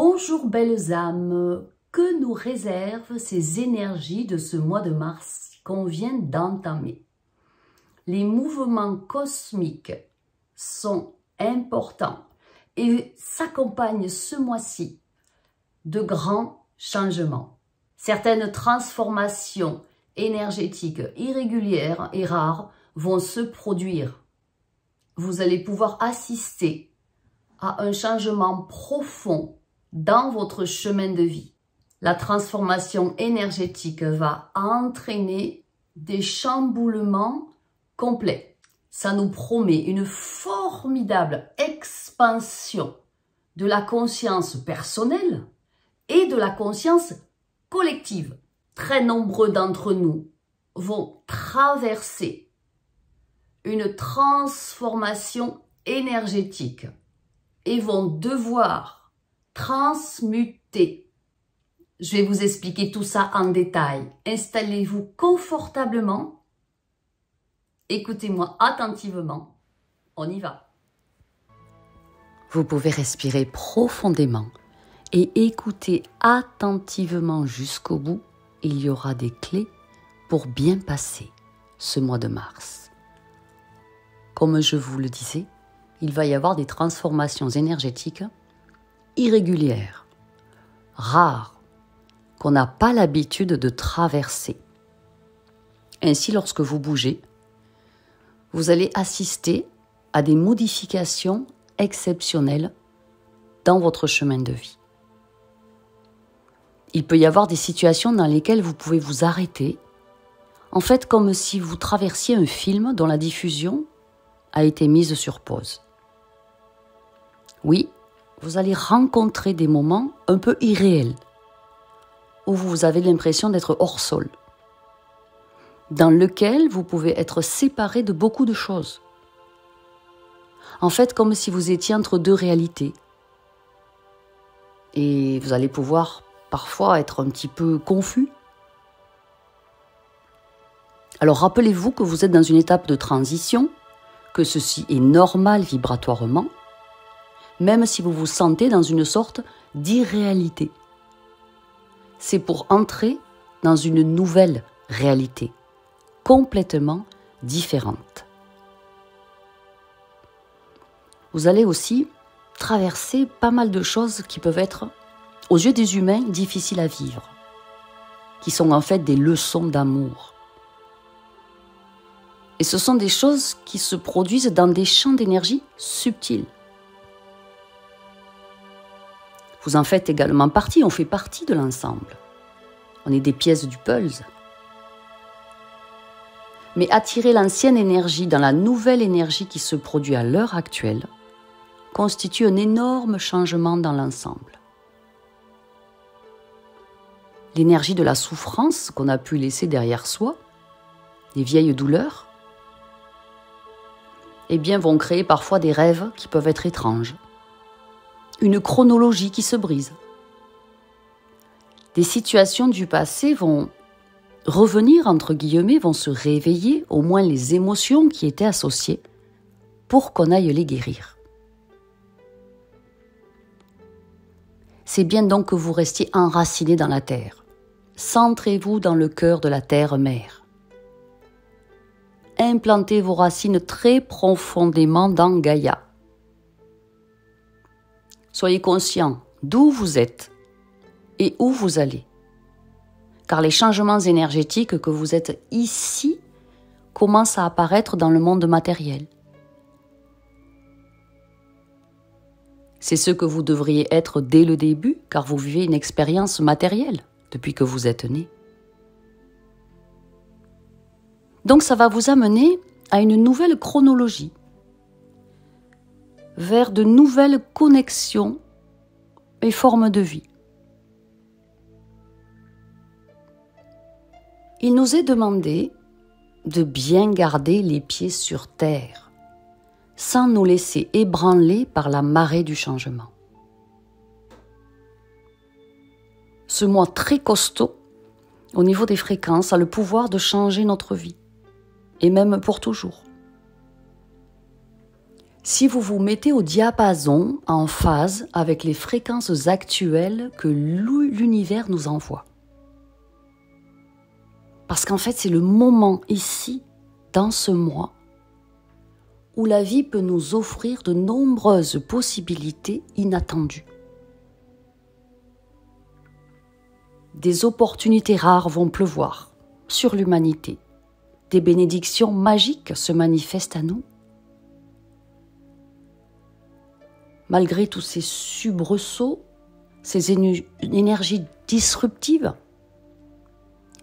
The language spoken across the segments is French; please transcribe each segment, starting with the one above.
Bonjour belles âmes, que nous réservent ces énergies de ce mois de mars qu'on vient d'entamer? Les mouvements cosmiques sont importants et s'accompagnent ce mois-ci de grands changements. Certaines transformations énergétiques irrégulières et rares vont se produire. Vous allez pouvoir assister à un changement profond dans votre chemin de vie. La transformation énergétique va entraîner des chamboulements complets. Ça nous promet une formidable expansion de la conscience personnelle et de la conscience collective. Très nombreux d'entre nous vont traverser une transformation énergétique et vont devoir transmuter. Je vais vous expliquer tout ça en détail. Installez-vous confortablement. Écoutez-moi attentivement. On y va. Vous pouvez respirer profondément et écouter attentivement jusqu'au bout. Il y aura des clés pour bien passer ce mois de mars. Comme je vous le disais, il va y avoir des transformations énergétiques irrégulières, rares, qu'on n'a pas l'habitude de traverser. Ainsi, lorsque vous bougez, vous allez assister à des modifications exceptionnelles dans votre chemin de vie. Il peut y avoir des situations dans lesquelles vous pouvez vous arrêter, en fait comme si vous traversiez un film dont la diffusion a été mise sur pause. Oui, vous allez rencontrer des moments un peu irréels, où vous avez l'impression d'être hors sol, dans lequel vous pouvez être séparé de beaucoup de choses. En fait, comme si vous étiez entre deux réalités. Et vous allez pouvoir parfois être un petit peu confus. Alors rappelez-vous que vous êtes dans une étape de transition, que ceci est normal vibratoirement, même si vous vous sentez dans une sorte d'irréalité. C'est pour entrer dans une nouvelle réalité, complètement différente. Vous allez aussi traverser pas mal de choses qui peuvent être, aux yeux des humains, difficiles à vivre, qui sont en fait des leçons d'amour. Et ce sont des choses qui se produisent dans des champs d'énergie subtils. Vous en faites également partie, on fait partie de l'ensemble. On est des pièces du puzzle. Mais attirer l'ancienne énergie dans la nouvelle énergie qui se produit à l'heure actuelle constitue un énorme changement dans l'ensemble. L'énergie de la souffrance qu'on a pu laisser derrière soi, les vieilles douleurs, eh bien, vont créer parfois des rêves qui peuvent être étranges. Une chronologie qui se brise. Des situations du passé vont revenir, entre guillemets, vont se réveiller, au moins les émotions qui étaient associées, pour qu'on aille les guérir. C'est bien donc que vous restiez enraciné dans la terre. Centrez-vous dans le cœur de la terre-mère. Implantez vos racines très profondément dans Gaïa. Soyez conscient d'où vous êtes et où vous allez. Car les changements énergétiques que vous êtes ici commencent à apparaître dans le monde matériel. C'est ce que vous devriez être dès le début, car vous vivez une expérience matérielle depuis que vous êtes né. Donc ça va vous amener à une nouvelle chronologie, vers de nouvelles connexions et formes de vie. Il nous est demandé de bien garder les pieds sur terre, sans nous laisser ébranler par la marée du changement. Ce mois très costaud, au niveau des fréquences, a le pouvoir de changer notre vie, et même pour toujours. Si vous vous mettez au diapason en phase avec les fréquences actuelles que l'univers nous envoie. Parce qu'en fait, c'est le moment ici, dans ce mois, où la vie peut nous offrir de nombreuses possibilités inattendues. Des opportunités rares vont pleuvoir sur l'humanité. Des bénédictions magiques se manifestent à nous. Malgré tous ces soubresauts, ces énergies disruptives,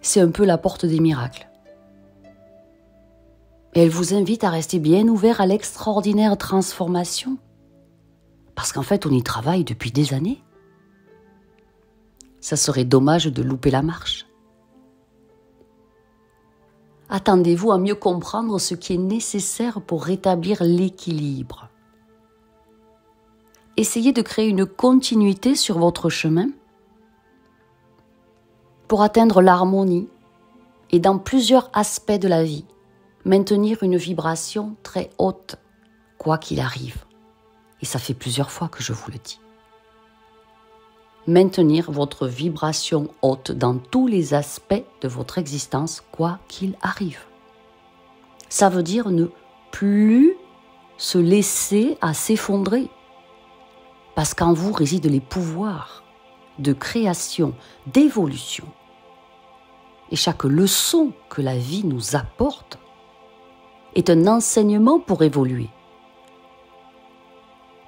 c'est un peu la porte des miracles. Et elle vous invite à rester bien ouvert à l'extraordinaire transformation. Parce qu'en fait, on y travaille depuis des années. Ça serait dommage de louper la marche. Attendez-vous à mieux comprendre ce qui est nécessaire pour rétablir l'équilibre. Essayez de créer une continuité sur votre chemin pour atteindre l'harmonie et dans plusieurs aspects de la vie, maintenir une vibration très haute, quoi qu'il arrive. Et ça fait plusieurs fois que je vous le dis. Maintenir votre vibration haute dans tous les aspects de votre existence, quoi qu'il arrive. Ça veut dire ne plus se laisser à s'effondrer. Parce qu'en vous résident les pouvoirs de création, d'évolution. Et chaque leçon que la vie nous apporte est un enseignement pour évoluer.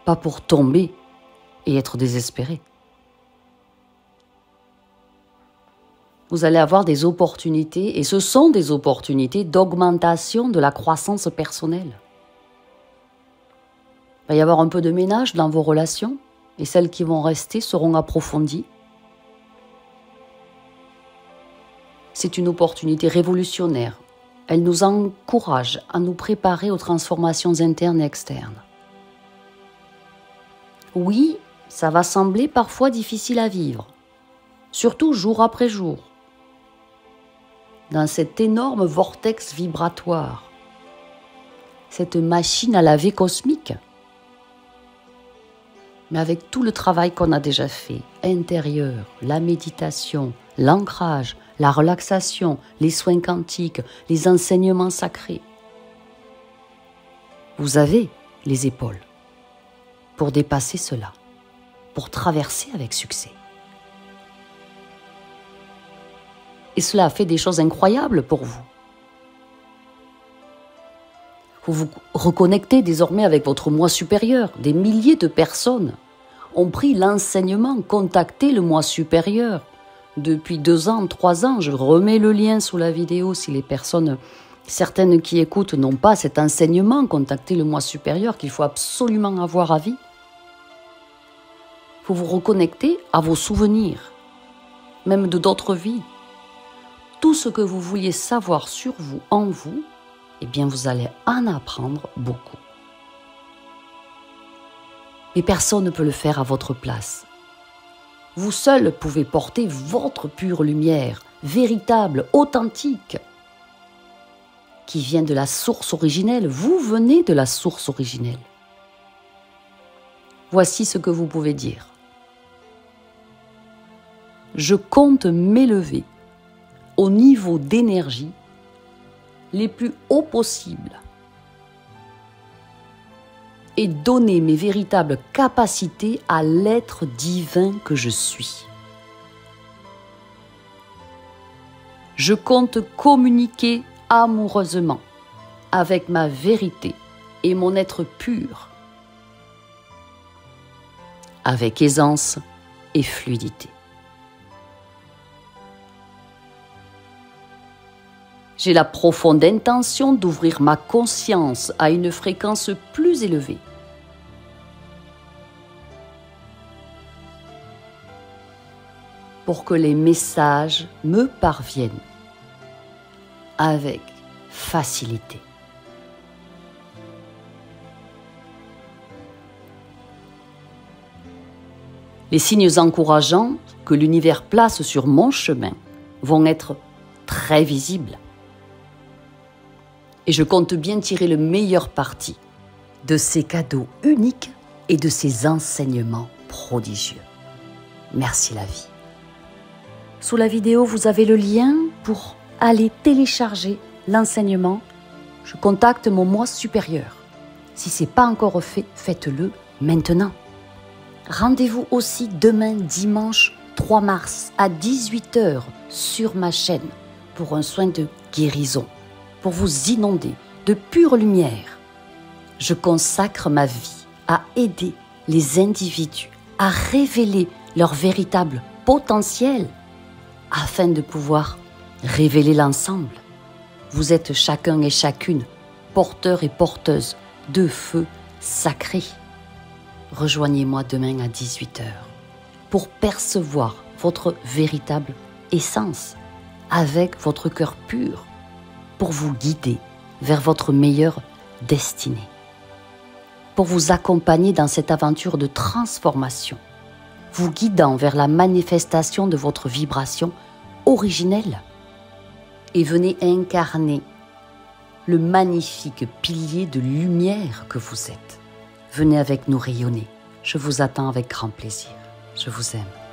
Pas pour tomber et être désespéré. Vous allez avoir des opportunités, et ce sont des opportunités d'augmentation de la croissance personnelle. Il va y avoir un peu de ménage dans vos relations, et celles qui vont rester seront approfondies. C'est une opportunité révolutionnaire. Elle nous encourage à nous préparer aux transformations internes et externes. Oui, ça va sembler parfois difficile à vivre, surtout jour après jour. Dans cet énorme vortex vibratoire, cette machine à laver cosmique. Mais avec tout le travail qu'on a déjà fait, intérieur, la méditation, l'ancrage, la relaxation, les soins quantiques, les enseignements sacrés, vous avez les épaules pour dépasser cela, pour traverser avec succès. Et cela a fait des choses incroyables pour vous. Vous vous reconnectez désormais avec votre moi supérieur. Des milliers de personnes ont pris l'enseignement, contacté le moi supérieur. Depuis 2 ans, 3 ans, je remets le lien sous la vidéo si les personnes, certaines qui écoutent, n'ont pas cet enseignement, contacter le moi supérieur qu'il faut absolument avoir à vie. Vous vous reconnectez à vos souvenirs, même de d'autres vies. Tout ce que vous vouliez savoir sur vous, en vous, eh bien vous allez en apprendre beaucoup. Mais personne ne peut le faire à votre place. Vous seul pouvez porter votre pure lumière, véritable, authentique, qui vient de la source originelle. Vous venez de la source originelle. Voici ce que vous pouvez dire. Je compte m'élever au niveau d'énergie les plus hauts possibles et donner mes véritables capacités à l'être divin que je suis. Je compte communiquer amoureusement avec ma vérité et mon être pur, avec aisance et fluidité. J'ai la profonde intention d'ouvrir ma conscience à une fréquence plus élevée. Pour que les messages me parviennent avec facilité. Les signes encourageants que l'univers place sur mon chemin vont être très visibles. Et je compte bien tirer le meilleur parti de ces cadeaux uniques et de ces enseignements prodigieux. Merci la vie. Sous la vidéo, vous avez le lien pour aller télécharger l'enseignement. Je contacte mon moi supérieur. Si ce n'est pas encore fait, faites-le maintenant. Rendez-vous aussi demain, dimanche 3 mars à 18 h sur ma chaîne pour un soin de guérison, pour vous inonder de pure lumière. Je consacre ma vie à aider les individus à révéler leur véritable potentiel afin de pouvoir révéler l'ensemble. Vous êtes chacun et chacune porteur et porteuse de feu sacré. Rejoignez-moi demain à 18 h pour percevoir votre véritable essence avec votre cœur pur, pour vous guider vers votre meilleure destinée, pour vous accompagner dans cette aventure de transformation, vous guidant vers la manifestation de votre vibration originelle. Et venez incarner le magnifique pilier de lumière que vous êtes. Venez avec nous rayonner. Je vous attends avec grand plaisir. Je vous aime.